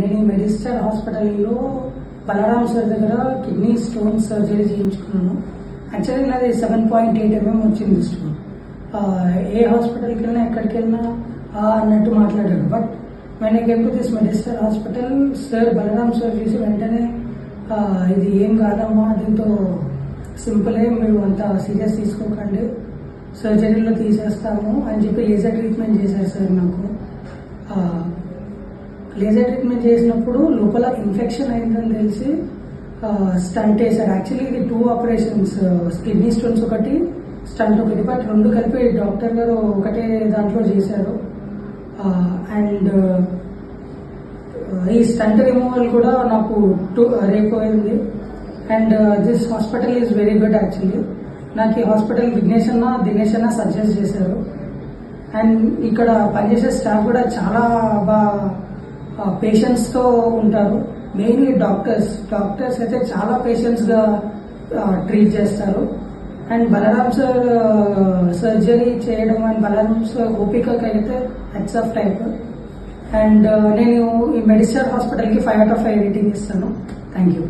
నేను మెడిస్టర్ హాస్పిటల్లో బలరాం సార్ దగ్గర కిడ్నీ స్టోన్ సర్జరీ చేయించుకున్నాను. యాక్చువల్లీ నాది 7.8 mm వచ్చింది స్టోన్. ఏ హాస్పిటల్కి వెళ్ళినా ఎక్కడికి వెళ్ళినా అన్నట్టు మాట్లాడారు. But when I came to this Medistar hospital, sir Balaram sir చూసి వెంటనే ఇది ఏం కాదమ్మా, దీంతో సింపులే, మీరు అంత సీరియస్ తీసుకోకండి, సర్జరీలో తీసేస్తాము అని చెప్పి లేజర్ ట్రీట్మెంట్ చేశారు సార్ నాకు. లేజర్ ట్రీట్మెంట్ చేసినప్పుడు లోపల ఇన్ఫెక్షన్ అయిందని తెలిసి స్టంట్ వేశారు. యాక్చువల్లీ ఇది 2 ఆపరేషన్స్, కిడ్నీ స్టోన్స్ ఒకటి, స్టంట్ ఒకటి, బట్ 2 కలిపి డాక్టర్ గారు ఒకటే దాంట్లో చేశారు. అండ్ ఈ స్టంట్ రిమూవల్ కూడా నాకు రేపు అయింది. And this hospital is very good. Actually నాకు ఈ హాస్పిటల్ దినేష్ అన్న సజెస్ట్ చేశారు. అండ్ ఇక్కడ పనిచేసే స్టాఫ్ కూడా చాలా బాగా పేషెంట్స్తో ఉంటారు. మెయిన్లీ డాక్టర్స్ అయితే చాలా పేషెంట్స్గా ట్రీట్ చేస్తారు. అండ్ బలరాం సార్ సర్జరీ చేయడం అండ్ బలరాం సార్ ఓపికకి అయితే హెడ్స్ ఆఫ్ టైప్. అండ్ నేను ఈ మెడిస్టర్ హాస్పిటల్కి 5 out of 5 రేటింగ్ ఇస్తాను. Thank you.